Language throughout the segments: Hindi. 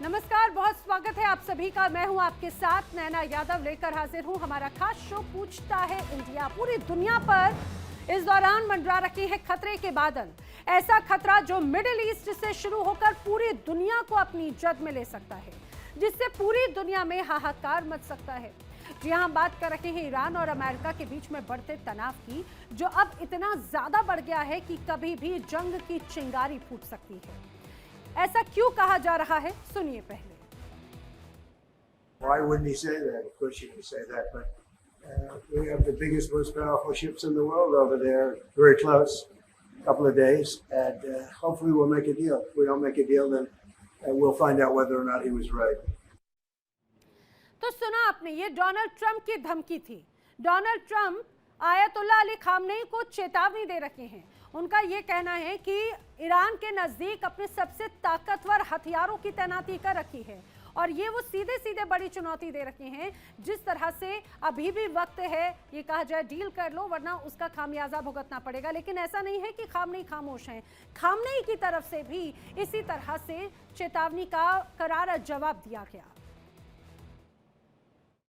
नमस्कार, बहुत स्वागत है आप सभी का। मैं हूं आपके साथ नैना यादव, लेकर हाजिर हूं हमारा खास शो पूछता है इंडिया। पूरी दुनिया पर इस दौरान मंडरा रखे हैं खतरे के बादल। ऐसा खतरा जो मिडिल ईस्ट से शुरू होकर पूरी दुनिया को अपनी जद में ले सकता है, जिससे पूरी दुनिया में हाहाकार मच सकता है। जी हां, हम बात कर रहे हैं ईरान और अमेरिका के बीच में बढ़ते तनाव की, जो अब इतना ज्यादा बढ़ गया है कि कभी भी जंग की चिंगारी फूट सकती है। ऐसा क्यों कहा जा रहा है, सुनिए पहले। Why wouldn't he say that? Of course he can say that, but we have the biggest, most powerful ships in the world over there, very close, a couple of days, and hopefully we'll make a deal. If we don't make a deal, then we'll find out whether or not he was right. तो सुना आपने, ये डोनाल्ड ट्रंप की धमकी थी। Donald Trump ayatollah Ali Khamenei को चेतावनी दे रखे हैं। उनका ये कहना है कि ईरान के नजदीक अपने सबसे ताकतवर हथियारों की तैनाती कर रखी है, और ये वो सीधे सीधे बड़ी चुनौती दे रखे हैं। जिस तरह से अभी भी वक्त है, ये कहा जाए डील कर लो वरना उसका खामियाजा भुगतना पड़ेगा, लेकिन ऐसा नहीं है कि खामनेई खामोश हैं। खामनेई की तरफ से भी इसी तरह से चेतावनी का करारा जवाब दिया गया।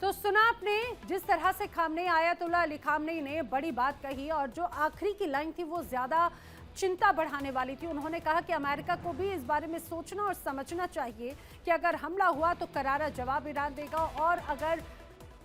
तो सुना आपने जिस तरह से खामनेई, आयतुल्ला अली खामनेई ने बड़ी बात कही, और जो आखिरी की लाइन थी वो ज्यादा चिंता बढ़ाने वाली थी। उन्होंने कहा कि अमेरिका को भी इस बारे में सोचना और समझना चाहिए कि अगर हमला हुआ तो करारा जवाब ईरान देगा, और अगर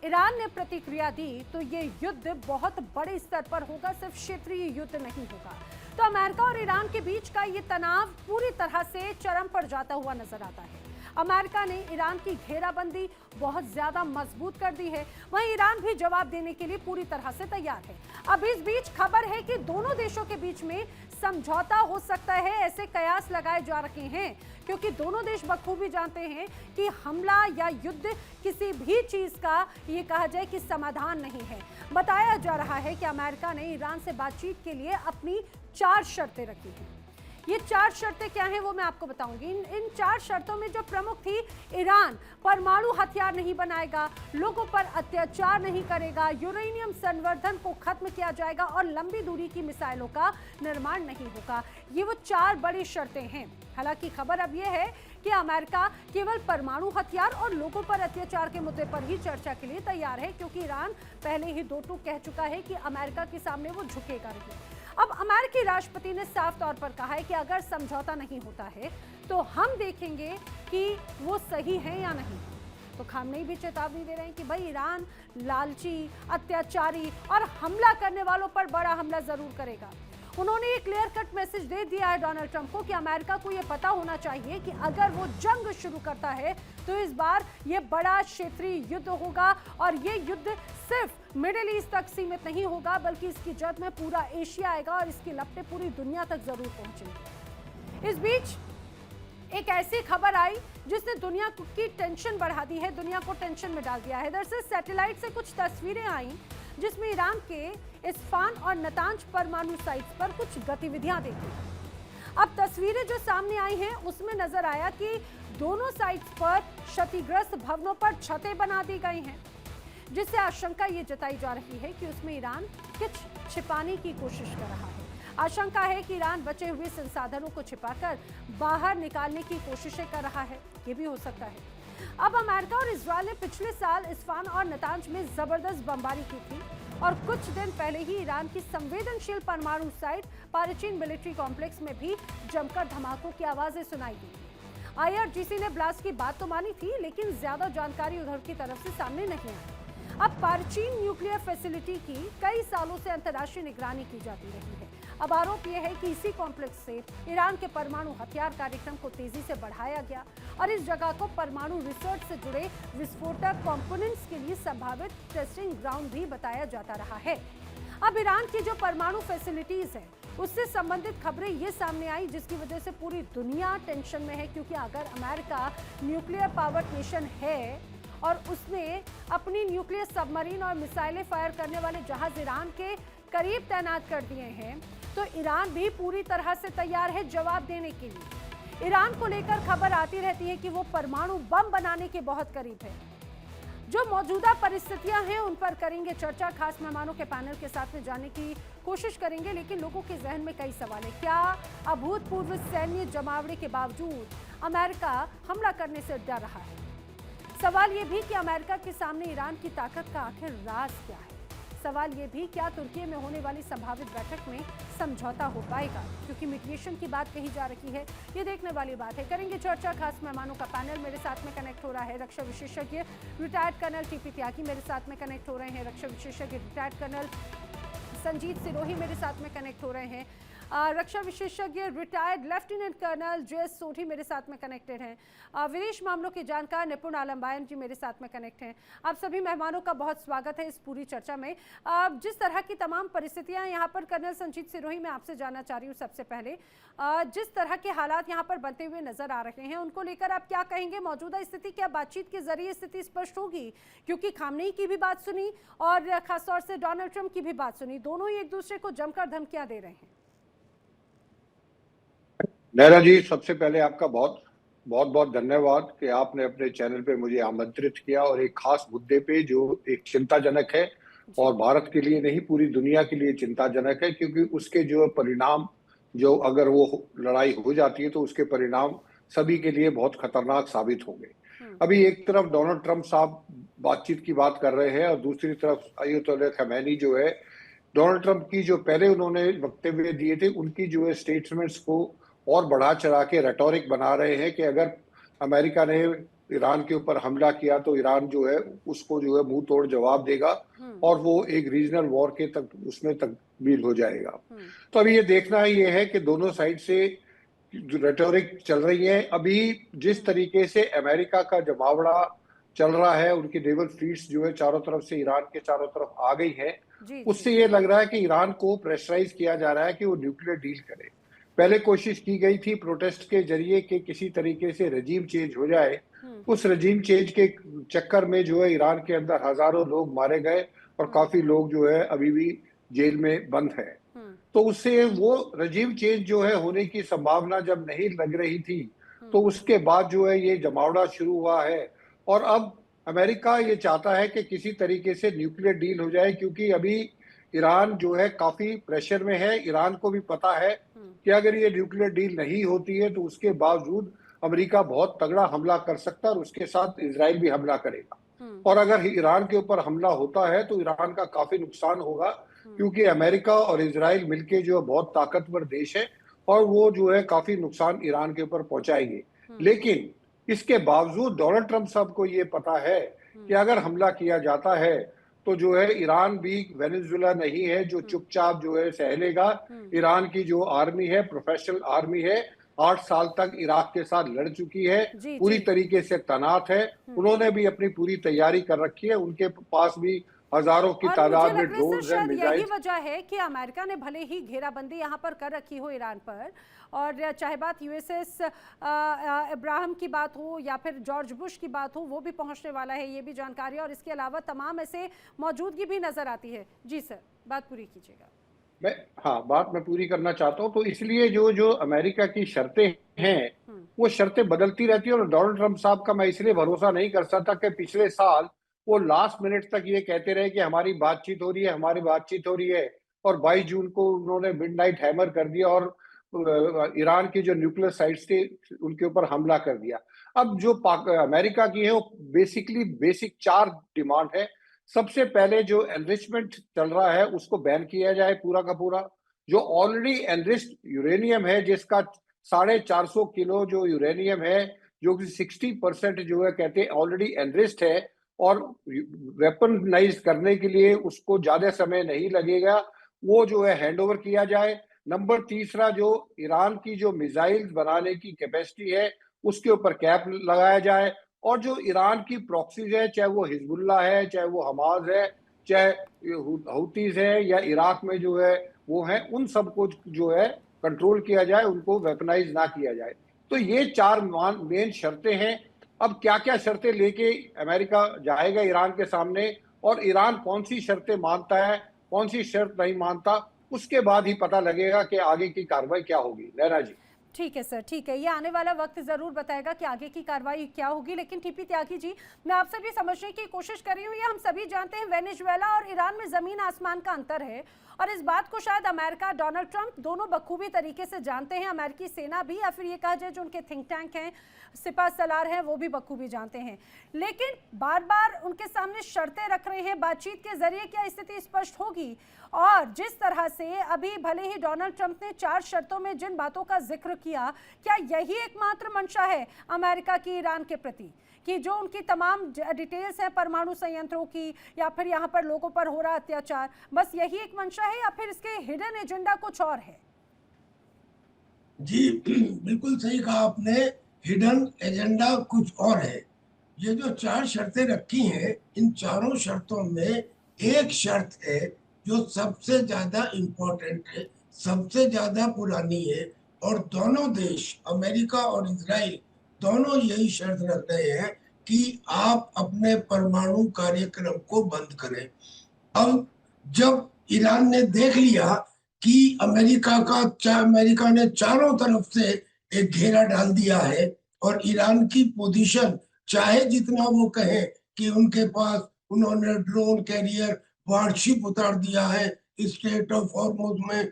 ईरान ने प्रतिक्रिया दी तो ये युद्ध बहुत बड़े स्तर पर होगा, सिर्फ क्षेत्रीय युद्ध नहीं होगा। तो अमेरिका और ईरान के बीच का ये तनाव पूरी तरह से चरम पर जाता हुआ नजर आता है। अमेरिका ने ईरान की घेराबंदी बहुत ज्यादा मजबूत कर दी है, वहीं ईरान भी जवाब देने के लिए पूरी तरह से तैयार है। अब इस बीच खबर है कि दोनों देशों के बीच में समझौता हो सकता है, ऐसे कयास लगाए जा रहे हैं, क्योंकि दोनों देश बखूबी जानते हैं कि हमला या युद्ध किसी भी चीज का, ये कहा जाए कि समाधान नहीं है। बताया जा रहा है कि अमेरिका ने ईरान से बातचीत के लिए अपनी 4 शर्तें रखी हैं। ये 4 शर्तें क्या हैं वो मैं आपको बताऊंगी। इन 4 शर्तों में जो प्रमुख थी, ईरान परमाणु हथियार नहीं बनाएगा, लोगों पर अत्याचार नहीं करेगा, यूरेनियम संवर्धन को खत्म किया जाएगा, और लंबी दूरी की मिसाइलों का निर्माण नहीं होगा। ये वो 4 बड़ी शर्तें हैं। हालांकि खबर अब यह है कि अमेरिका केवल परमाणु हथियार और लोगों पर अत्याचार के मुद्दे पर ही चर्चा के लिए तैयार है, क्योंकि ईरान पहले ही दो टूक कह चुका है कि अमेरिका के सामने वो झुकेगा नहीं। अब अमेरिकी राष्ट्रपति ने साफ तौर पर कहा है कि अगर समझौता नहीं होता है तो हम देखेंगे कि वो सही है या नहीं। तो खामनेई भी चेतावनी दे रहे हैं कि भाई ईरान लालची, अत्याचारी और हमला करने वालों पर बड़ा हमला जरूर करेगा। उन्होंने एक क्लियर कट मैसेज दे दिया है डोनाल्ड ट्रंप को कि अमेरिका को यह पता होना चाहिए कि अगर वो जंग शुरू करता है तो इस बार ये बड़ा क्षेत्रीय युद्ध होगा, और ये युद्ध सिर्फ मिडिल ईस्ट तक सीमित नहीं होगा, बल्कि इसकी जद में पूरा एशिया आएगा और इसकी लपटें पूरी दुनिया तक जरूर पहुंचेंगी। इस बीच एक ऐसी खबर आई जिसने दुनिया की टेंशन बढ़ा दी है, दुनिया को टेंशन में डाल दिया है। दरअसल सैटेलाइट से कुछ तस्वीरें आई जिसमें ईरान के इस्फान और नतांज परमाणु साइट्स पर कुछ गतिविधियां देखी। अब तस्वीरें जो सामने आई हैं उसमें नजर आया कि दोनों साइट्स पर क्षतिग्रस्त भवनों पर छतें बना दी गई हैं, जिससे आशंका ये जताई जा रही है कि उसमें ईरान कुछ छिपाने की कोशिश कर रहा है। आशंका है कि ईरान बचे हुए संसाधनों को छिपाकर बाहर निकालने की कोशिशें कर रहा है, ये भी हो सकता है। अब अमेरिका और इजरायल ने पिछले साल इस्फान और नतांज में जबरदस्त बमबारी की थी, और कुछ दिन पहले ही ईरान की संवेदनशील परमाणु साइट पारिचिन मिलिट्री कॉम्प्लेक्स में भी जमकर धमाकों की आवाजें सुनाई दी। IRGC ने ब्लास्ट की बात तो मानी थी, लेकिन ज्यादा जानकारी उधर की तरफ से सामने नहीं आई। अब पारिचिन न्यूक्लियर फैसिलिटी की कई सालों से अंतर्राष्ट्रीय निगरानी की जाती रही है। अब आरोप यह है कि इसी कॉम्प्लेक्स से ईरान के परमाणु हथियार कार्यक्रम को तेजी से बढ़ाया गया, और इस जगह को परमाणु रिसर्च से जुड़े विस्फोटक कंपोनेंट्स के लिए संभावित टेस्टिंग ग्राउंड भी बताया जाता रहा है। अब ईरान की जो परमाणु फैसिलिटीज है उससे संबंधित खबरें ये सामने आई, जिसकी वजह से पूरी दुनिया टेंशन में है, क्योंकि अगर अमेरिका न्यूक्लियर पावर नेशन है और उसने अपनी न्यूक्लियर सबमरीन और मिसाइलें फायर करने वाले जहाज ईरान के करीब तैनात कर दिए हैं, तो ईरान भी पूरी तरह से तैयार है जवाब देने के लिए। ईरान को लेकर खबर आती रहती है कि वो परमाणु बम बनाने के बहुत करीब है। जो मौजूदा परिस्थितियां हैं उन पर करेंगे चर्चा, खास मेहमानों के पैनल के साथ में जानने की कोशिश करेंगे, लेकिन लोगों के जहन में कई सवाल है। क्या अभूतपूर्व सैन्य जमावड़े के बावजूद अमेरिका हमला करने से डर रहा है? सवाल ये भी कि अमेरिका के सामने ईरान की ताकत का आखिर राज क्या है? सवाल ये भी, क्या तुर्की में होने वाली संभावित बैठक में समझौता हो पाएगा, क्योंकि मीडिएशन की बात कही जा रही है। ये देखने वाली बात है। करेंगे चर्चा, खास मेहमानों का पैनल मेरे साथ में कनेक्ट हो रहा है। रक्षा विशेषज्ञ रिटायर्ड कर्नल टीपी त्यागी मेरे साथ में कनेक्ट हो रहे हैं। रक्षा विशेषज्ञ रिटायर्ड कर्नल संजीत सिरोही मेरे साथ में कनेक्ट हो रहे हैं। रक्षा विशेषज्ञ retired lieutenant colonel J S. Sodhi मेरे साथ में कनेक्टेड हैं। विदेश मामलों के जानकार निपुण आलमबायन जी मेरे साथ में कनेक्ट हैं। आप सभी मेहमानों का बहुत स्वागत है इस पूरी चर्चा में। जिस तरह की तमाम परिस्थितियां यहाँ पर, कर्नल संजीत सिरोही मैं आपसे जानना चाह रही हूँ सबसे पहले, जिस तरह के हालात यहाँ पर बनते हुए नजर आ रहे हैं उनको लेकर आप क्या कहेंगे? मौजूदा स्थिति, क्या बातचीत के जरिए स्थिति स्पष्ट होगी? क्योंकि खामनेई की भी बात सुनी और खासतौर से डोनाल्ड ट्रंप की भी बात सुनी, दोनों ही एक दूसरे को जमकर धमकियां दे रहे हैं। नैना जी, सबसे पहले आपका बहुत बहुत धन्यवाद कि आपने अपने चैनल पे मुझे आमंत्रित किया और एक खास मुद्दे पे जो एक चिंताजनक है और भारत के लिए नहीं पूरी दुनिया के लिए चिंताजनक है, क्योंकि उसके जो परिणाम, जो अगर वो लड़ाई हो जाती है तो उसके परिणाम सभी के लिए बहुत खतरनाक साबित होंगे। अभी एक तरफ डोनाल्ड ट्रंप साहब बातचीत की बात कर रहे हैं और दूसरी तरफ अयतुल्लाह खमैनी जो है, डोनाल्ड ट्रंप की जो पहले उन्होंने वक्तव्य दिए थे उनकी जो है स्टेटमेंट्स को और बढ़ा चढ़ा के रेटोरिक बना रहे हैं कि अगर अमेरिका ने ईरान के ऊपर हमला किया तो ईरान जो है उसको जो है मुंह तोड़ जवाब देगा और वो एक रीजनल वॉर के तक उसमें तब्दील हो जाएगा। तो अभी ये देखना ये है कि दोनों साइड से रेटोरिक चल रही है। अभी जिस तरीके से अमेरिका का जमावड़ा चल रहा है, उनकी नेवल फ्लीट्स जो है चारों तरफ से ईरान के चारों तरफ आ गई है, उससे ये लग रहा है कि ईरान को प्रेशराइज किया जा रहा है कि वो न्यूक्लियर डील करे। पहले कोशिश की गई थी प्रोटेस्ट के जरिए कि किसी तरीके से रजीम चेंज हो जाए। उस रजीम चेंज के चक्कर में जो है ईरान के अंदर हजारों लोग मारे गए और काफी लोग जो है अभी भी जेल में बंद है। तो उससे वो रजीम चेंज जो है होने की संभावना जब नहीं लग रही थी, तो उसके बाद जो है ये जमावड़ा शुरू हुआ है और अब अमेरिका ये चाहता है कि किसी तरीके से न्यूक्लियर डील हो जाए, क्योंकि अभी ईरान जो है काफी प्रेशर में है। ईरान को भी पता है कि अगर ये न्यूक्लियर डील नहीं होती है तो उसके बावजूद अमेरिका बहुत तगड़ा हमला कर सकता है और उसके साथ इजराइल भी हमला करेगा। और अगर ईरान के ऊपर हमला होता है तो ईरान का काफी नुकसान होगा, क्योंकि अमेरिका और इजराइल मिलके जो है बहुत ताकतवर देश है और वो जो है काफी नुकसान ईरान के ऊपर पहुंचाएंगे। लेकिन इसके बावजूद डोनाल्ड ट्रंप साहब को ये पता है कि अगर हमला किया जाता है तो जो है ईरान भी वेनेजुएला नहीं है जो चुपचाप जो है सह लेगा। ईरान की जो आर्मी है, प्रोफेशनल आर्मी है, 8 साल तक इराक के साथ लड़ चुकी है, पूरी तरीके से तैनात है। उन्होंने भी अपनी पूरी तैयारी कर रखी है। उनके पास भी हजारों की तादाद में ड्रोन्स हैं, मिसाइल। यही वजह है कि अमेरिका ने भले ही घेराबंदी यहाँ पर कर रखी हो ईरान पर, और चाहे बात यूएसएस इब्राहिम की बात हो या फिर जॉर्ज बुश की बात हो, वो भी पहुंचने वाला है, ये भी जानकारी है। और इसके अलावा तमाम ऐसे मौजूदगी भी नजर आती है। जी सर, बात पूरी कीजिएगा। बात मैं पूरी करना चाहता हूँ। तो इसलिए जो अमेरिका की शर्तें हैं वो शर्तें बदलती रहती है और डोनाल्ड ट्रंप साहब का मैं इसलिए भरोसा नहीं कर सकता कि पिछले साल वो लास्ट मिनट तक ये कहते रहे कि हमारी बातचीत हो रही है, हमारी बातचीत हो रही है, और 22 जून को उन्होंने मिडनाइट हैमर कर दिया और ईरान की जो न्यूक्लियर साइट्स थे उनके ऊपर हमला कर दिया। अब जो अमेरिका की है वो बेसिक 4 डिमांड है। सबसे पहले जो एनरिचमेंट चल रहा है उसको बैन किया जाए पूरा का पूरा। जो ऑलरेडी एनरिच्ड यूरेनियम है, जिसका 450 किलो जो यूरेनियम है, जो कि 60% जो है कहते हैं ऑलरेडी एनरिच्ड है और वेपनाइज करने के लिए उसको ज्यादा समय नहीं लगेगा, वो जो है हैंडओवर किया जाए। नंबर तीसरा, जो ईरान की जो मिसाइल बनाने की कैपेसिटी है उसके ऊपर कैप लगाया जाए, और जो ईरान की प्रॉक्सीज है, चाहे वो हिजबुल्लाह है, चाहे वो हमास है, चाहे हूतीज है या इराक में जो है वो है, उन सबको जो है कंट्रोल किया जाए, उनको वेपनाइज ना किया जाए। तो ये 4 मेन शर्तें हैं। अब क्या क्या शर्तें लेके अमेरिका जाएगा ईरान के सामने, और ईरान कौन सी शर्तें मानता है, कौन सी शर्त नहीं मानता, उसके बाद ही पता लगेगा कि आगे की कार्रवाई क्या होगी। नैना जी। ठीक है सर, ठीक है, ये आने वाला वक्त जरूर बताएगा कि आगे की कार्रवाई क्या होगी। लेकिन टीपी त्यागी जी, मैं आपसे भी समझने की कोशिश कर रही हूँ, ये हम सभी जानते हैं वेनेजुएला और ईरान में जमीन आसमान का अंतर है, और इस बात को शायद अमेरिका, डोनाल्ड ट्रंप दोनों बखूबी तरीके से जानते हैं, अमेरिकी सेना भी, या फिर ये कहा जाए जो उनके थिंक टैंक हैं, सिपा सलार हैं, वो भी बखूबी जानते हैं। लेकिन बार बार उनके सामने शर्तें रख रहे हैं, बातचीत के जरिए क्या स्थिति स्पष्ट होगी? और जिस तरह से अभी भले ही डोनाल्ड ट्रंप ने 4 शर्तों में जिन बातों का जिक्र किया, क्या यही एकमात्र मंशा है अमेरिका की ईरान के प्रति, कि जो उनकी तमाम डिटेल्स हैं परमाणु संयंत्रों की, या फिर यहाँ पर लोगों पर हो रहा अत्याचार, बस यही एक मंशा है, या फिर इसके हिडन एजेंडा कुछ और है? जी बिल्कुल सही कहा आपने, हिडन एजेंडा कुछ और है। ये जो 4 शर्तें रखी हैं, इन चारों शर्तों में एक शर्त है जो सबसे ज्यादा इम्पोर्टेंट है, सबसे ज्यादा पुरानी है, और दोनों देश अमेरिका और इजराइल दोनों यही शर्त रख रहे हैं कि आप अपने परमाणु कार्यक्रम को बंद करें। अब जब ईरान ने देख लिया कि अमेरिका ने चारों तरफ से एक घेरा डाल दिया है, और ईरान की पोजीशन, चाहे जितना वो कहे कि उनके पास उन्होंने ड्रोन कैरियर वारशिप उतार दिया है स्ट्रेट ऑफ हॉर्मुज में,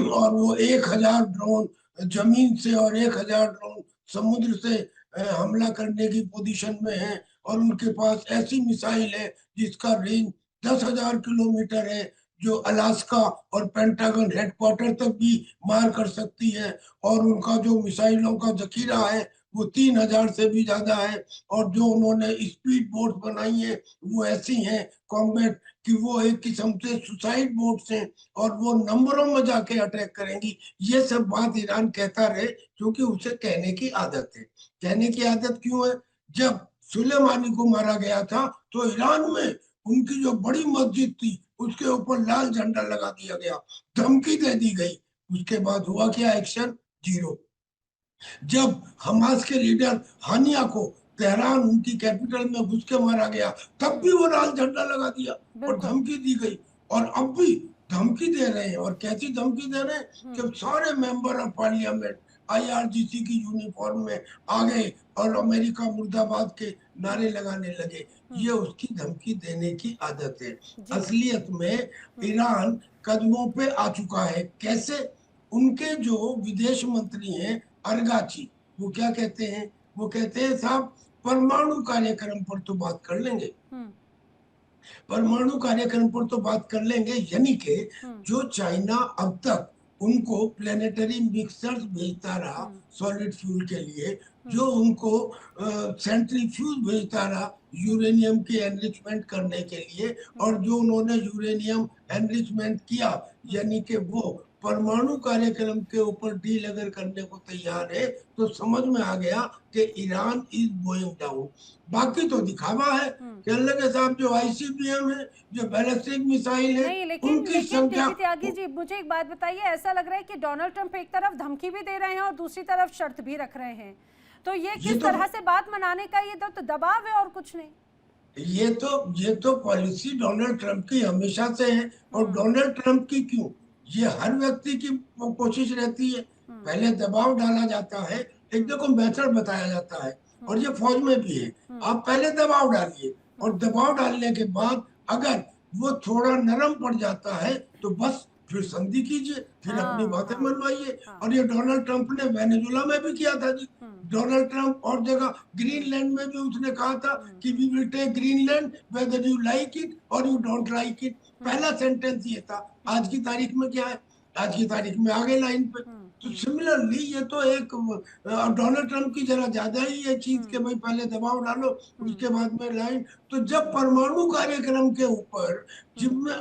और वो 1000 ड्रोन जमीन से और 1000 ड्रोन समुद्र से हमला करने की पोजीशन में है, और उनके पास ऐसी मिसाइल है जिसका रेंज 10,000 किलोमीटर है, जो अलास्का और पेंटागन हेडक्वार्टर तक भी मार कर सकती है, और उनका जो मिसाइलों का जखीरा है वो 3000 से भी ज्यादा है, और जो उन्होंने स्पीड बोट बनाई है वो ऐसी हैं कॉम्बैट कि वो एक किस्म से सुसाइड बोट्स हैं, और वो नंबरों में जाके अटैक करेंगी। ये सब बात ईरान कहता रहे क्योंकि उसे कहने की आदत है। कहने की आदत क्यों है? जब सुलेमानी को मारा गया था तो ईरान में उनकी जो बड़ी मस्जिद थी उसके ऊपर लाल झंडा लगा दिया गया, धमकी दे दी गई। उसके बाद हुआ क्या? Action zero. जब हमास के लीडर हानिया को तेहरान उनकी कैपिटल में घुस के मारा गया, तब भी वो लाल झंडा लगा दिया और धमकी दी गई, और अब भी धमकी दे रहे हैं। और कैसी धमकी दे रहे हैं कि सारे मेंबर ऑफ पार्लियामेंट IRGC की यूनिफॉर्म में आ गए और अमेरिका मुर्दाबाद के नारे लगाने लगे। ये उसकी धमकी देने की आदत है। असलियत में ईरान कदमों पे आ चुका है। कैसे? उनके जो विदेश मंत्री हैं अरगाची, वो क्या कहते हैं? वो कहते हैं साहब परमाणु कार्यक्रम पर तो बात कर लेंगे, परमाणु कार्यक्रम पर तो बात कर लेंगे, यानी कि जो चाइना अब तक उनको प्लेनेटरी मिक्सर्स भेजता रहा सॉलिड फ्यूल के लिए, जो उनको सेंट्रीफ्यूज भेजता रहा यूरेनियम की एनरिचमेंट करने के लिए, और जो उन्होंने यूरेनियम एनरिचमेंट किया, यानी कि वो परमाणु कार्यक्रम के ऊपर डील अगर करने को तैयार है, तो समझ में आ गया कि ईरान इज गोइंग डाउन। बाकी तो दिखावा है कि अल्लाह के साथ जो ICBM है, जो बैलिस्टिक मिसाइल है, नहीं, लेकिन त्यागी जी मुझे एक बात बताइए, ऐसा लग रहा है कि डोनाल्ड ट्रंप एक तरफ धमकी भी दे रहे हैं और दूसरी तरफ शर्त भी रख रहे हैं, तो ये किस तरह से बात मनाने का ये तो दबाव है और कुछ नहीं। ये तो पॉलिसी डोनाल्ड ट्रंप की हमेशा से है, और डोनाल्ड ट्रंप की क्यों, ये हर व्यक्ति की कोशिश रहती है। पहले दबाव डाला जाता है, एक देखो मेथड बताया जाता है, और ये फौज में भी है। आप पहले दबाव डालिए, और दबाव डालने के बाद अगर वो थोड़ा नरम पड़ जाता है तो बस फिर संधि कीजिए, फिर अपनी बातें मनवाइए। और ये डोनाल्ड ट्रंप ने वेनेजुएला में भी किया था जी। डोनाल्ड ट्रंप और जगह ग्रीनलैंड में भी उसने कहा था कि we will take Greenland whether you like it और यू डोंट लाइक इट। पहला सेंटेंस ये था। आज की तारीख में क्या है? आज की तारीख में आगे लाइन पे। तो सिमिलरली ये तो एक डोनाल्ड ट्रंप की जरा ज्यादा ही है चीज के भाई पहले दबाव डालो उसके बाद में लाइन। तो जब परमाणु कार्यक्रम के ऊपर जिसमें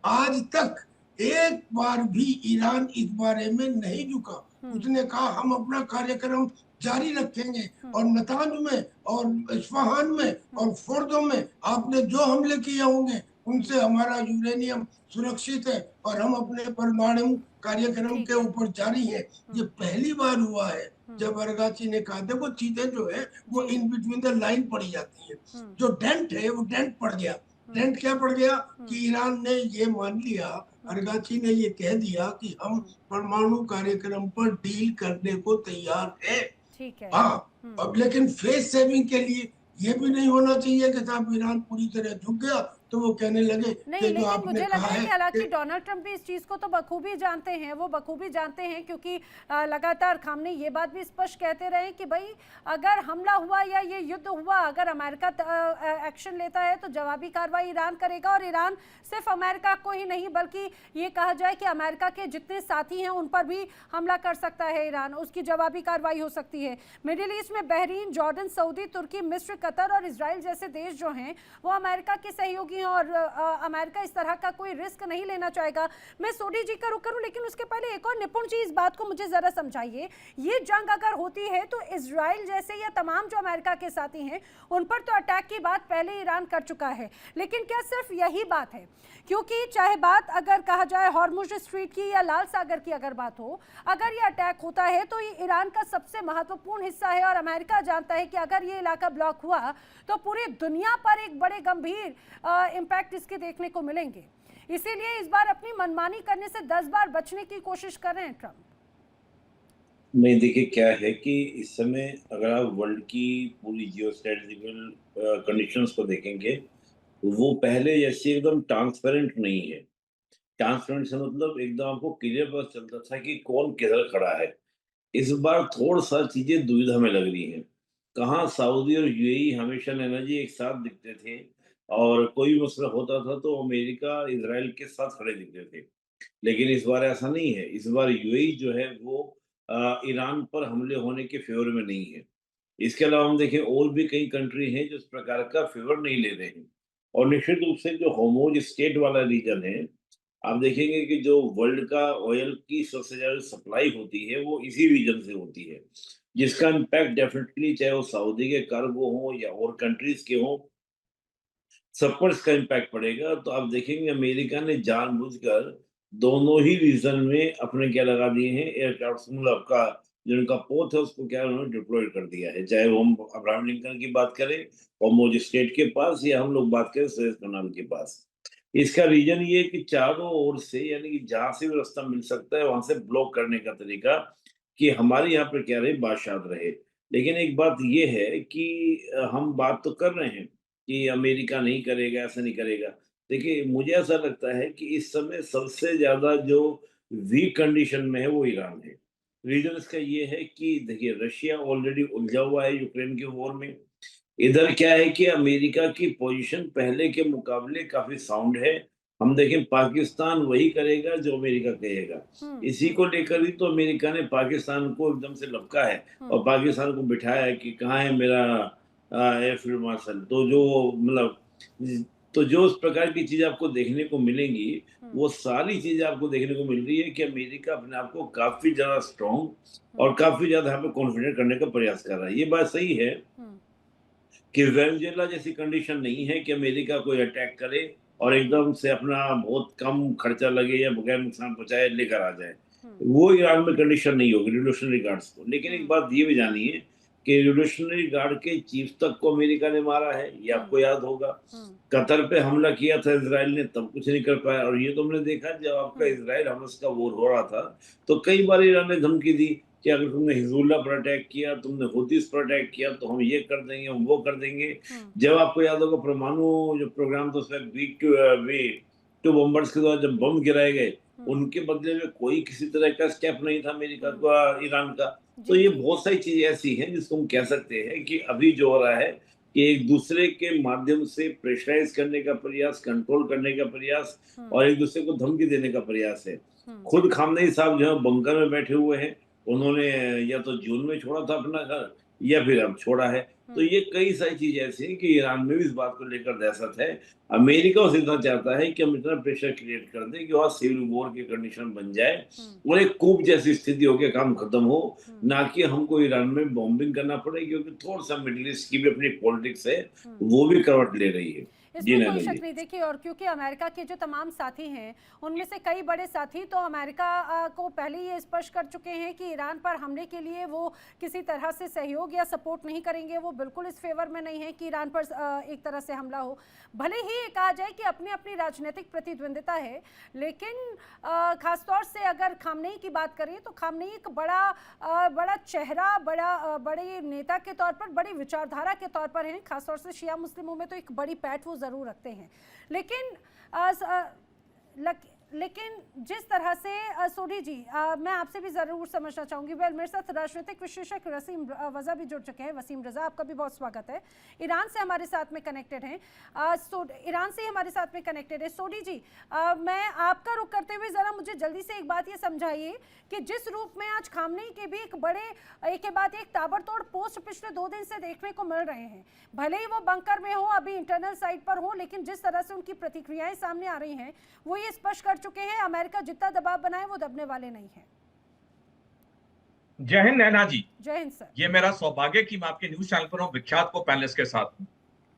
आज तक एक बार भी ईरान इस बारे में नहीं झुका, उसने कहा हम अपना कार्यक्रम जारी रखेंगे, और नतांज में और इस्फहान में और फोर्दो में आपने जो हमले किए होंगे उनसे हमारा यूरेनियम सुरक्षित है और हम अपने परमाणु कार्यक्रम ठीक के है। ऊपर जारी है। ये पहली बार हुआ है जब अरगाची ने कहा, देखो चीजें जो है वो जी। इन बिटवीन द लाइन पड़ी जाती है। जो डेंट है वो डेंट पड़ गया। डेंट क्या पड़ गया कि ईरान ने ये मान लिया, अरगाची ने ये कह दिया कि हम परमाणु कार्यक्रम पर डील करने को तैयार है। ठीक है। हाँ, अब लेकिन फेस सेविंग के लिए ये भी नहीं होना चाहिए कि साहब ईरान पूरी तरह झुक गया तो वो कहने लगे नहीं, कि जो लेकिन आपने मुझे कहा लगता है है कि हालांकि कि डोनाल्ड ट्रंप भी इस चीज़ को तो बखूबी जानते हैं, वो बखूबी जानते हैं, क्योंकि लगातार खामनेई ये बात भी स्पष्ट कहते रहे कि भाई अगर हमला हुआ या ये युद्ध हुआ, अगर अमेरिका एक्शन लेता है तो जवाबी कार्रवाई ईरान करेगा, और ईरान सिर्फ अमेरिका को ही नहीं बल्कि ये कहा जाए कि अमेरिका के जितने साथी हैं उन पर भी हमला कर सकता है ईरान, उसकी जवाबी कार्रवाई हो सकती है। मिडिल ईस्ट में बहरीन, जॉर्डन, सऊदी, तुर्की, मिस्र, कतर और इसराइल जैसे देश जो हैं वो अमेरिका के सहयोगी हैं, और अमेरिका इस तरह का कोई रिस्क नहीं लेना चाहेगा। मैं सोडी जी का रुख करूं, लेकिन उसके पहले एक और निपुण जी इस बात को मुझे जरा समझाइए। ये जंग अगर होती है तो इसराइल जैसे या तमाम जो अमेरिका के साथी हैं उन पर तो अटैक की बात पहले ईरान कर चुका है, लेकिन क्या सिर्फ यही बात है? क्योंकि चाहे बात अगर कहा जाए हॉर्मुज स्ट्रीट की या लाल सागर की अगर बात हो, अगर ये अटैक होता है तो ये ईरान का सबसे महत्वपूर्ण हिस्सा है, और अमेरिका जानता है कि अगर ये इलाका ब्लॉक हुआ तो पूरी दुनिया पर एक बड़े गंभीर इम्पैक्ट इसके देखने को मिलेंगे। इसीलिए इस बार अपनी मनमानी करने से 10 बार बचने की कोशिश कर रहे हैं ट्रंप। नहीं, देखिए क्या है कि इस समय अगर आप वर्ल्ड की पूरी जियोस्ट्रेटेजिकल कंडीशंस को देखेंगे, वो पहले जैसे एकदम ट्रांसपेरेंट नहीं है। ट्रांसपेरेंट से मतलब एकदम आपको क्लियर पता चलता था कि कौन किधर खड़ा है। इस बार थोड़ा-सा चीज़ें दुविधा में लग रही हैं। कहाँ सऊदी और यूएई हमेशा नैना जी एक साथ दिखते थे, और कोई भी मसला होता था तो अमेरिका, इज़राइल के साथ खड़े दिखते थे। लेकिन इस बार ऐसा नहीं है। इस बार यूएई जो है वो ईरान पर हमले होने के फ़ेवर में नहीं है। इसके अलावा हम देखें और भी कई कंट्री हैं जो इस प्रकार का फ़ेवर नहीं ले रहे हैं। और निश्चित रूप से जो होर्मुज़ स्ट्रेट वाला रीजन है, आप देखेंगे कि जो वर्ल्ड का ऑयल की सबसे ज़्यादा सप्लाई होती है वो इसी रीजन से होती है, जिसका इम्पैक्ट डेफिनेटली चाहे वो सऊदी के कार्गो हों या और कंट्रीज़ के हों, सब पर इसका इम्पैक्ट पड़ेगा। तो आप देखेंगे अमेरिका ने जानबूझकर दोनों ही रीजन में अपने क्या लगा दिए हैं, एयरक्राफ्ट, मतलब आपका जो उनका पोत है उसको क्या उन्होंने डिप्लॉय कर दिया है। चाहे वो हम अब्राहम लिंकन की बात करें और स्टेट के पास, या हम लोग बात करें सुएज कनाल के पास। इसका रीजन ये है कि चारों ओर से, यानी कि जहाँ से भी रास्ता मिल सकता है वहां से ब्लॉक करने का तरीका, कि हमारे यहाँ पर क्या रहे, बादशाह रहे। लेकिन एक बात ये है कि हम बात तो कर रहे हैं कि अमेरिका नहीं करेगा, ऐसा नहीं करेगा। देखिए, मुझे ऐसा लगता है कि इस समय सबसे ज़्यादा जो वीक कंडीशन में है वो ईरान है। रीज़न इसका ये है कि देखिए रशिया ऑलरेडी उलझा हुआ है यूक्रेन के वॉर में। इधर क्या है कि अमेरिका की पोज़ीशन पहले के मुकाबले काफ़ी साउंड है। हम देखें पाकिस्तान वही करेगा जो अमेरिका कहेगा। इसी को लेकर ही तो अमेरिका ने पाकिस्तान को एकदम से लपका है और पाकिस्तान को बिठाया है कि कहाँ है मेरा एयरफील्ड मार्शल। तो जो मतलब तो जो उस प्रकार की चीज़ें आपको देखने को मिलेंगी, वो सारी चीज़ें आपको देखने को मिल रही है कि अमेरिका अपने आप को काफ़ी ज़्यादा स्ट्रॉन्ग और काफ़ी ज़्यादा यहाँ पे कॉन्फिडेंट करने का प्रयास कर रहा है। ये बात सही है कि वेनेजुएला जैसी कंडीशन नहीं है कि अमेरिका कोई अटैक करे और एकदम से अपना बहुत कम खर्चा लगे या बगैर नुकसान पहुंचाए लेकर आ जाए। वो ईरान में कंडीशन नहीं होगी रिवोल्यूशनरी गार्ड्स को। लेकिन एक बात ये भी जानिए कि रिवोल्यूशनरी गार्ड के चीफ तक को अमेरिका ने मारा है, ये आपको याद होगा। कतर पे हमला किया था इजराइल ने, तब कुछ नहीं कर पाया। और ये तो हमने देखा जब आपका इजराइल हमस का वॉर हो रहा था तो कई बार ईरान ने धमकी दी कि अगर तुमने हिजबुल्लाह पर अटैक किया, तुमने हुतीस पर अटैक किया तो हम ये कर देंगे, हम वो कर देंगे। जब आपको याद होगा परमाणु जो प्रोग्राम था उसमें वी टू बम्बर्स के द्वारा जब बम गिराए गए, उनके बदले में कोई किसी तरह का स्टेप नहीं था अमेरिका का, ईरान का। तो ये बहुत सारी चीजें ऐसी हैं जिसको हम कह सकते हैं कि अभी जो हो रहा है कि एक दूसरे के माध्यम से प्रेशराइज करने का प्रयास, कंट्रोल करने का प्रयास और एक दूसरे को धमकी देने का प्रयास है। खुद खामनेई साहब जो है बंकर में बैठे हुए हैं, उन्होंने या तो जून में छोड़ा था अपना घर या फिर अब छोड़ा है। तो ये कई सारी चीजें ऐसी हैं कि ईरान में भी इस बात को लेकर दहशत है। अमेरिका उसे इतना चाहता है कि हम इतना प्रेशर क्रिएट कर दें कि वहाँ सिविल वॉर की कंडीशन बन जाए और एक कूप जैसी स्थिति हो के काम खत्म हो, ना कि हमको ईरान में बॉम्बिंग करना पड़े, क्योंकि थोड़ा सा मिडिल ईस्ट की भी अपनी पॉलिटिक्स है, वो भी करवट ले रही है। जी इसमें कोई नैना शक जी। नहीं। देखिए, और क्योंकि अमेरिका के जो तमाम साथी हैं उनमें से कई बड़े साथी तो अमेरिका को पहले ही ये स्पष्ट कर चुके हैं कि ईरान पर हमले के लिए वो किसी तरह से सहयोग या सपोर्ट नहीं करेंगे। वो बिल्कुल इस फेवर में नहीं है कि ईरान पर एक तरह से हमला हो। भले ही ये कहा जाए कि अपनी अपनी राजनीतिक प्रतिद्वंदिता है, लेकिन खासतौर से अगर खामनेई की बात करें तो खामनेई एक बड़ा चेहरा, बड़े नेता के तौर पर, बड़ी विचारधारा के तौर पर हैं। खासतौर से शिया मुस्लिमों में तो एक बड़ी पैठ वो ज़रूर रखते हैं। लेकिन जिस तरह से सोडी जी, मैं आपसे भी ज़रूर समझना चाहूँगी। वेल, मेरे साथ राजनीतिक विश्लेषक वसीम रज़ा भी जुड़ चुके हैं। वसीम रज़ा, आपका भी बहुत स्वागत है। ईरान से हमारे साथ में कनेक्टेड हैं। ईरान से ही हमारे साथ में कनेक्टेड है सोडी जी। मैं आपका रुख करते हुए ज़रा मुझे जल्दी से एक बात ये समझाइए कि जिस रूप में आज खामनेई के भी एक के बाद एक ताबड़तोड़ पोस्ट पिछले 2 दिन से देखने को मिल रहे हैं, भले ही वो बंकर में हो, अभी इंटरनल साइट पर हो, लेकिन जिस तरह से उनकी प्रतिक्रियाएं सामने आ रही हैं वो ये स्पष्ट कर चुके हैं अमेरिका जितना दबाव बनाए वो दबने वाले नहीं है। जय हिंद नैना जी। जय हिंद सर। ये मेरा सौभाग्य कि मैं आपके न्यूज चैनल पर हूं, विख्यात को पैनलिस्ट के साथ हूं।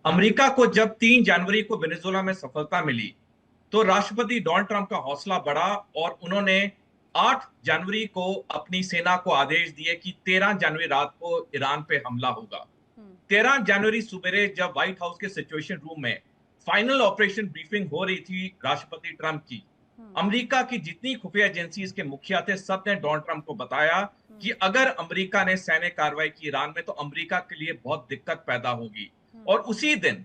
अमेरिका को जब 3 जनवरी को वेनेजुएला में सफलता मिली तो राष्ट्रपति डोनाल्ड ट्रंप का हौसला बढ़ा और उन्होंने 8 जनवरी को अपनी सेना को आदेश दिए कि 13 जनवरी रात को ईरान पे हमला होगा। 13 जनवरी सुबेरे जब व्हाइट हाउस के सिचुएशन रूम में फाइनल ऑपरेशन ब्रीफिंग हो रही थी राष्ट्रपति ट्रंप की, अमेरिका की जितनी खुफिया एजेंसी के मुखिया थे सब ने डोनाल्ड ट्रंप को बताया कि अगर अमेरिका ने सैन्य कार्रवाई की ईरान में तो अमेरिका के लिए बहुत दिक्कत पैदा होगी। और उसी दिन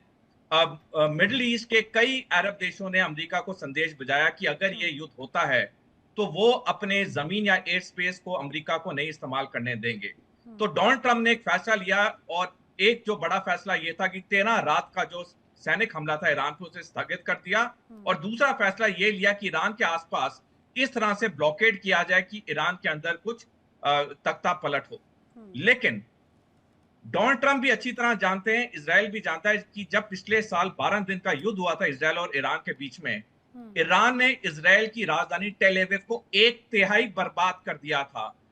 मिडिल ईस्ट के कई अरब देशों ने अमेरिका को संदेश भेजा कि अगर ये युद्ध होता है तो वो अपने जमीन या एयर स्पेस को अमेरिका को नहीं इस्तेमाल करने देंगे। तो डोनाल्ड ट्रंप ने एक फैसला लिया और एक जो बड़ा फैसला ये था कि 13 रात का जो सैनिक हमला था ईरान पे उसे स्थगित कर दिया, और दूसरा फैसला ये लिया कि ईरान के आसपास इस तरह से ब्लॉकेड किया जाए कि ईरान के अंदर कुछ तख्ता पलट हो। लेकिन डोनाल्ड ट्रंप भी अच्छी तरह जानते हैं, इजराइल भी जानता है कि जब पिछले साल 12 दिन का युद्ध हुआ था इजराइल और ईरान के बीच में, ईरान ने इजराइल की राजधानी टेल अवीव को 1/3 बर्बाद कर दिया था।